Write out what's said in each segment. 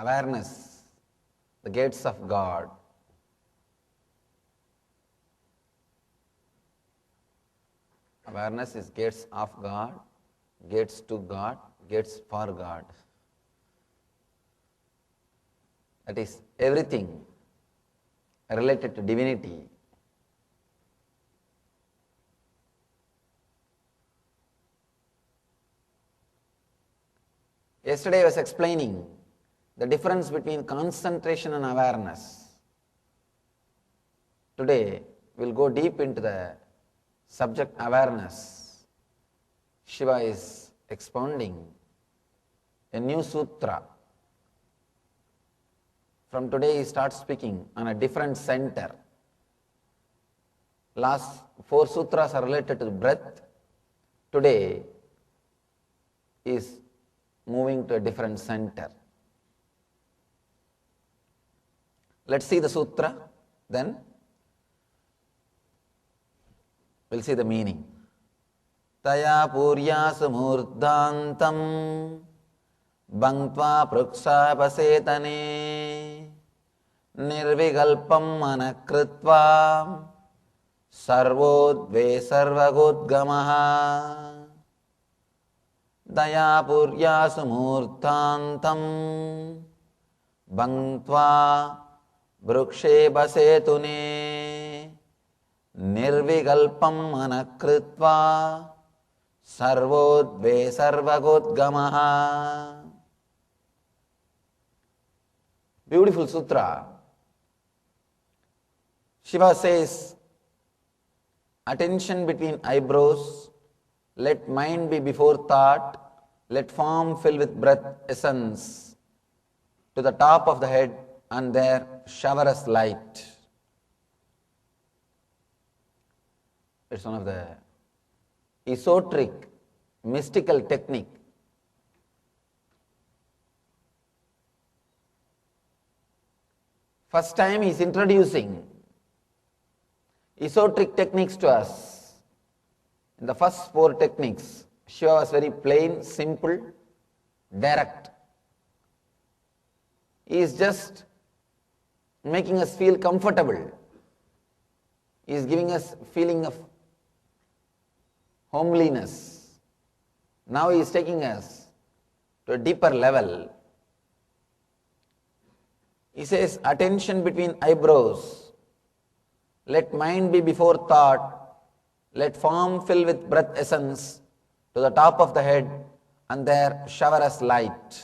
awareness, the gates of God. Awareness is gates of God, gates to God, gates for God. That is everything related to divinity. Yesterday I was explaining the difference between concentration and awareness. Today we'll go deep into the subject awareness. Shiva is expounding a new sutra. From today he starts speaking on a different center. Last 4 sutras are related to breath. Today is moving to a different center. Let's see the sutra, then we'll see the meaning. Taya puryasu murdhantam bhangtva pruksapasetane nirvigalpam manakritva sarvodve sarvagodgamaha. Daya puryasu murdhantam bhangtva brukshepasetune nirvigalpam manakritva sarvodve sarvagodgamaha. Beautiful sutra. Shiva says, attention between eyebrows, let mind be before thought, let form fill with breath essence to the top of the head and there shower us light. It's one of the esoteric, mystical technique. First time he is introducing esoteric techniques to us. In the first 4 techniques, Shiva was very plain, simple, direct. He is just making us feel comfortable. He is giving us feeling of homeliness. Now he is taking us to a deeper level. He says, attention between eyebrows, let mind be before thought, let form fill with breath essence to the top of the head and there shower us light.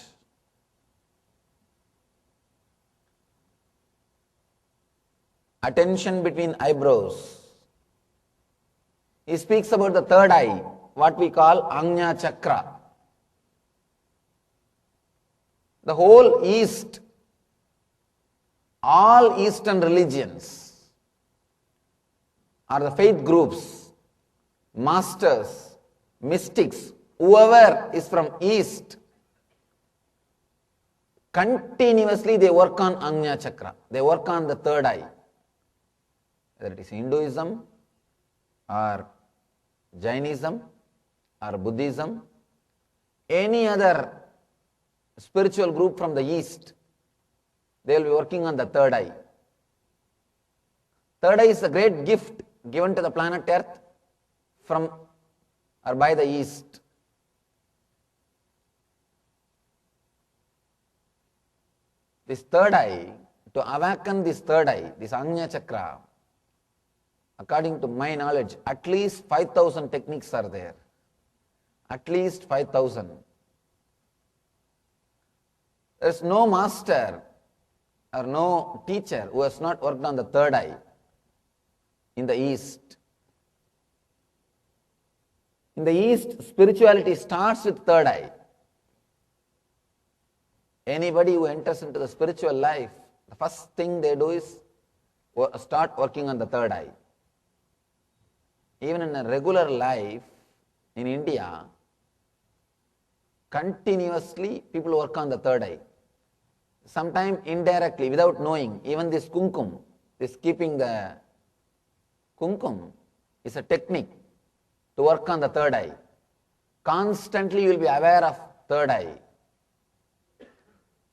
Attention between eyebrows. He speaks about the third eye, what we call Ajna Chakra. The whole East, all Eastern religions are the faith groups, masters, mystics, whoever is from East, continuously they work on Ajna Chakra. They work on the third eye. Whether it is Hinduism or Jainism or Buddhism, any other spiritual group from the East, they will be working on the third eye. Third eye is a great gift given to the planet Earth from or by the East. This third eye, to awaken this third eye, this Ajna Chakra, according to my knowledge, at least 5,000 techniques are there. At least 5,000. There is no master or no teacher who has not worked on the third eye in the East. In the East, spirituality starts with third eye. Anybody who enters into the spiritual life, the first thing they do is start working on the third eye. Even in a regular life in India, continuously people work on the third eye. Sometimes indirectly, without knowing, even this kumkum, this keeping the kumkum is a technique to work on the third eye. Constantly you will be aware of third eye.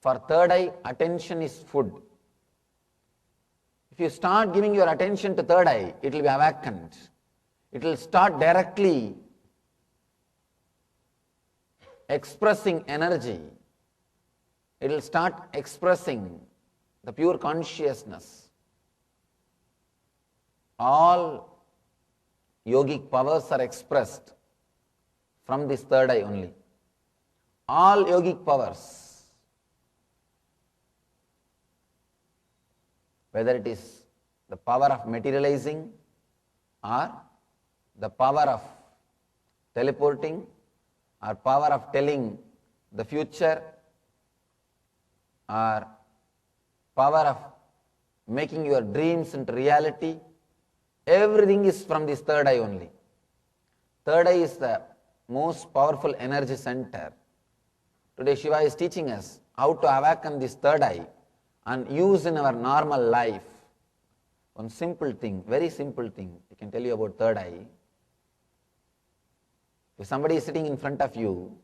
For third eye, attention is food. If you start giving your attention to third eye, it will be awakened. It will start directly expressing energy. It will start expressing the pure consciousness. All yogic powers are expressed from this third eye only. All yogic powers, whether it is the power of materializing or the power of teleporting or power of telling the future or power of making your dreams into reality, everything is from this third eye only. Third eye is the most powerful energy center. Today Shiva is teaching us how to awaken this third eye and use in our normal life. One simple thing, very simple thing, I can tell you about third eye. If somebody is sitting in front of you,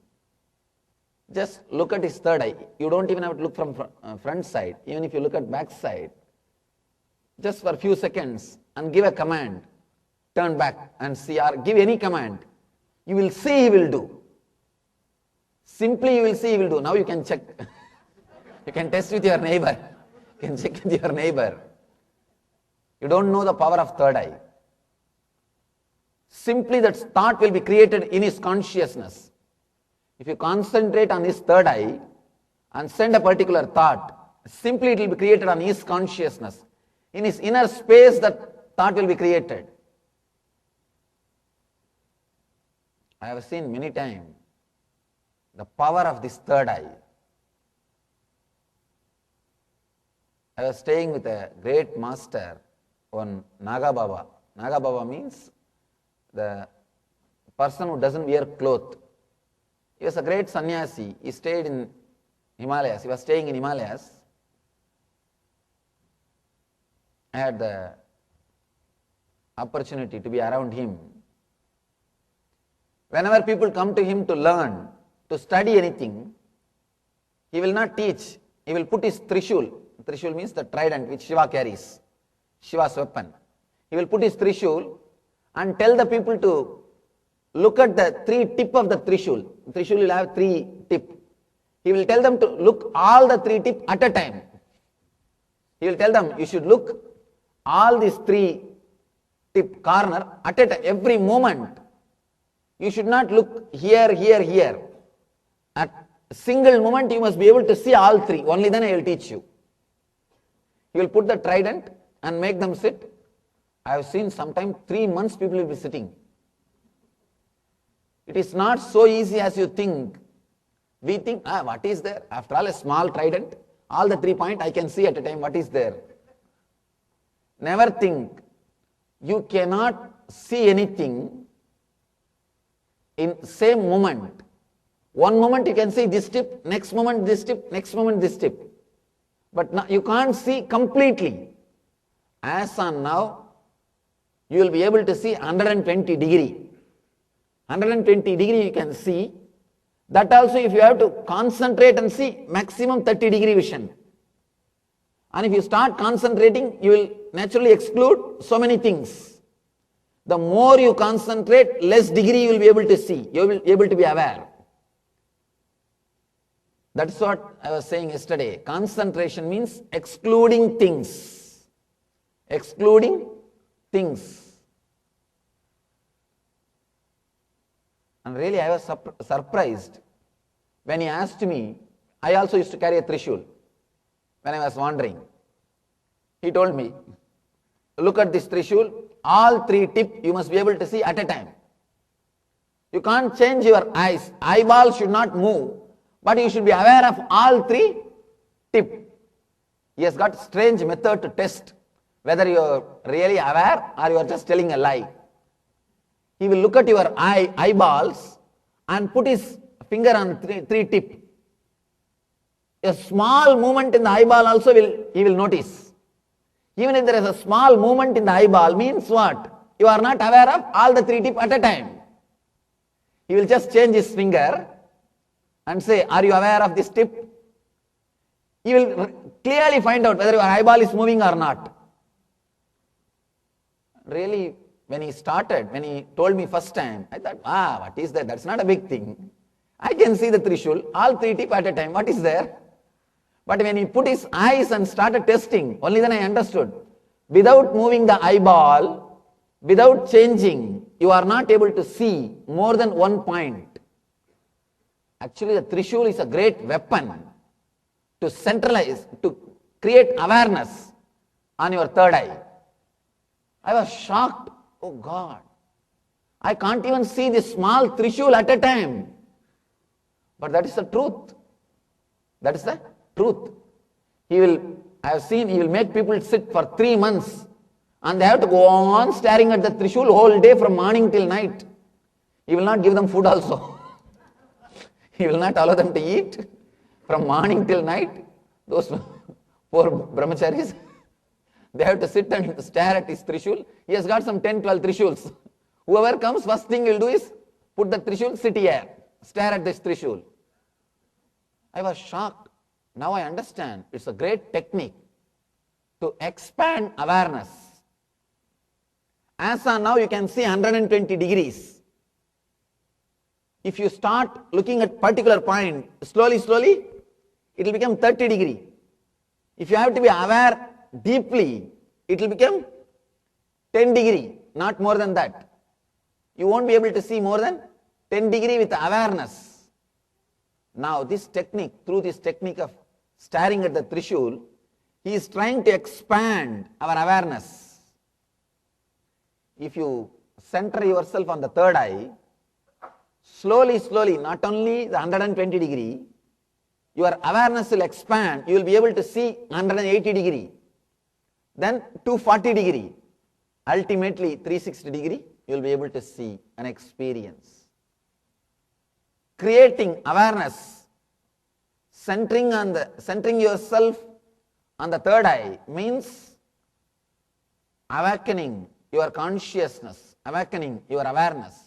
just look at his third eye. You don't even have to look from front side. Even if you look at back side, just for a few seconds and give a command, turn back and see, or give any command, you will see he will do. Simply you will see he will do. Now you can check. You can test with your neighbor. You can check with your neighbor. You don't know the power of third eye. Simply that thought will be created in his consciousness. If you concentrate on his third eye and send a particular thought, simply it will be created on his consciousness. In his inner space, that thought will be created. I have seen many times the power of this third eye. I was staying with a great master on Naga Baba. Naga Baba means the person who doesn't wear cloth. He was a great sannyasi. He stayed in Himalayas. He was staying in Himalayas. I had the opportunity to be around him. Whenever people come to him to learn, to study anything, he will not teach. He will put his Trishul. Trishul means the trident which Shiva carries, Shiva's weapon. He will put his Trishul and tell the people to look at the three tip of the Trishul. Trishul will have three tip. He will tell them to look all the three tip at a time. He will tell them you should look all these three tip corner at a time, every moment. You should not look here, here, here. At a single moment you must be able to see all three. Only then I will teach you. He will put the trident and make them sit. I have seen sometimes 3 months people will be sitting. It is not so easy as you think. We think, what is there? After all, a small trident, all the 3 points I can see at a time, what is there? Never think. You cannot see anything in same moment. One moment you can see this tip, next moment this tip, next moment this tip. But you can't see completely. As on now, you will be able to see 120 degree. 120 degree you can see. That also if you have to concentrate and see, maximum 30 degree vision. And if you start concentrating, you will naturally exclude so many things. The more you concentrate, less degree you will be able to see. You will be able to be aware. That's what I was saying yesterday. Concentration means excluding things. Excluding things. And really I was surprised when he asked me. I also used to carry a Trishul when I was wandering. He told me, look at this Trishul, all three tip you must be able to see at a time. You can't change your eyes. Eyeball should not move, but you should be aware of all three tip. He has got strange method to test whether you are really aware or you are just telling a lie. He will look at your eyeballs and put his finger on three tip. A small movement in the eyeball also he will notice. Even if there is a small movement in the eyeball, means what? You are not aware of all the three tip at a time. He will just change his finger and say, are you aware of this tip? You will clearly find out whether your eyeball is moving or not. Really, when he told me first time, I thought, what is that? That's not a big thing. I can see the Trishul, all 3 teeth at a time. What is there? But when he put his eyes and started testing, only then I understood. Without moving the eyeball, without changing, you are not able to see more than one point. Actually, the Trishul is a great weapon to centralize, to create awareness on your third eye. I was shocked. Oh God, I can't even see this small Trishul at a time. But that is the truth. That is the truth. I have seen, he will make people sit for 3 months and they have to go on staring at the Trishul whole day from morning till night. He will not give them food also. He will not allow them to eat from morning till night. Those poor brahmacharis, they have to sit and stare at his Trishul. He has got some 10, 12 Trishuls. Whoever comes, first thing he will do is put the Trishul, sit here, stare at this Trishul. I was shocked. Now I understand. It's a great technique to expand awareness. As on now, you can see 120 degrees. If you start looking at particular point, slowly, it will become 30 degree. If you have to be aware deeply, it will become 10 degree, not more than that. You won't be able to see more than 10 degree with awareness. Now this technique, through this technique of staring at the Trishul, he is trying to expand our awareness. If you center yourself on the third eye, slowly, not only the 120 degree, your awareness will expand. You will be able to see 180 degree, then 240 degree, ultimately 360 degree, you will be able to see and experience. Creating awareness, centering yourself on the third eye means awakening your consciousness, awakening your awareness.